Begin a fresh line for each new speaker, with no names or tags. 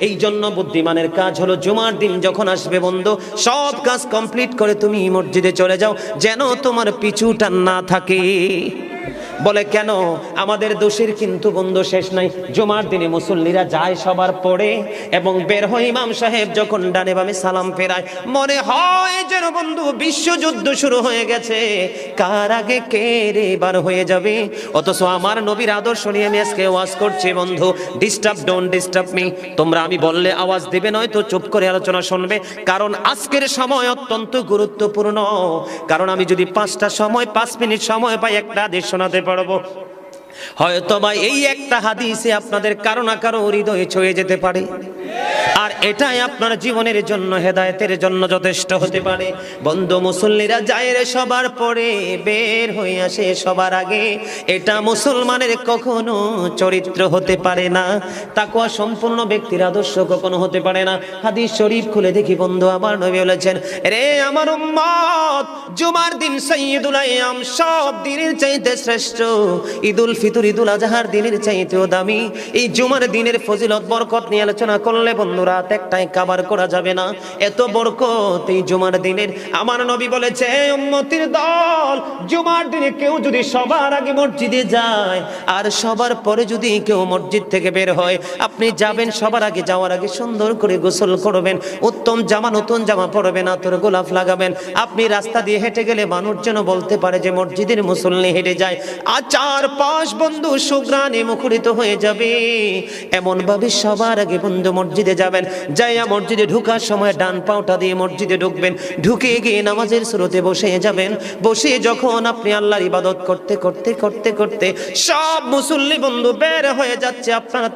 এই জন্য বুদ্ধিমানের কাজ হলো জুমার দিন যখন আসবে বন্ধু, সব কাজ কমপ্লিট করে তুমি মসজিদে চলে যাও, যেন তোমার পিছুটা না থাকে। বলে কেন? আমাদের দোষের কিন্তু বন্ধু শেষ নাই। জুমার দিনে মুসল্লিরা যায় সবার পরে এবং বের হয়, ইমাম সাহেব যখন ডানে বামে সালাম ফেরায়, মনে হয় যেন বন্ধু বিশ্বযুদ্ধ শুরু হয়ে গেছে, কার আগে কে রে বার হয়ে যাবে। অথচ আমার নবীর আদর্শ নিয়ে আমি আজকে ওয়াজ করছি বন্ধু। Disturb, don't disturb me. তোমরা আমি বললে আওয়াজ দেবে, নয় তো চুপ করে আলোচনা শুনবে, কারণ আজকের সময় অত্যন্ত গুরুত্বপূর্ণ। কারণ আমি যদি 5 মিনিট সময় পাই, একটা আদেশ শোনাতে পারবো। হয়তো বা এই একটা হাদিসে আপনাদের কারো না কারো হৃদয়ে ছুঁয়ে যেতে পারে, আর এটাই আপনার জীবনের জন্য, হেদায়েতের জন্য যথেষ্ট হতে পারে। বন্ধু, মুসল্লিরা যায় রে সবার পরে, বের হয়ে আসে সবার আগে। এটা মুসলমানের কখনো চরিত্র হতে পারে না, তাকওয়া সম্পূর্ণ ব্যক্তির আদর্শ কখনো হতে পারে না। হাদিস শরীফ খুলে দেখি বন্ধু, আমার নবী বলেছেন, রে আমার উম্মত, জুমার দিন সাইয়্যিদুল আইয়াম, সব দিনের চাইতে শ্রেষ্ঠ। ঈদুল ফিতর, ঈদুল আজহার দিনের চাইতেও দামি। এই জুমার দিনের ফজিলত বরকত নিয়ে আলোচনা করলে বন্ধু রাত একটাই কভার করা যাবে না, এত বরকত এই জুমার দিনের। আমার নবী বলেছে, উম্মতের দল, জুমার দিনে কেউ যদি সবার আগে মসজিদে যায় আর সবার পরে যদি কেউ মসজিদ থেকে বের হয়, আপনি যাবেন, সবার আগে যাওয়ার আগে সুন্দর করে গোসল করবেন, উত্তম জামা, নতুন জামা পরবেন, আতর গোলাপ লাগাবেন। আপনি রাস্তা দিয়ে হেঁটে গেলে মানুষ যেন বলতে পারে যে মসজিদের মুসল্লি হেঁটে যায়। আর চারপাশ বন্ধু সুঘ্রাণে মুখরিত হয়ে যাবে। এমন ভাবে সবার আগে বন্ধু মসজিদে যাবেন, যাইয়া মসজিদে ঢোকার সময় ডান পাওটা দিয়ে মসজিদে ঢুকবেন, ঢুকে গিয়ে নামাজের শুরুতে বসে যাবেন। বসে যখন আপনি আল্লাহর ইবাদত করতে করতে করতে করতে সব মুসল্লি বন্ধু বের হয়ে যাচ্ছে, আপনারা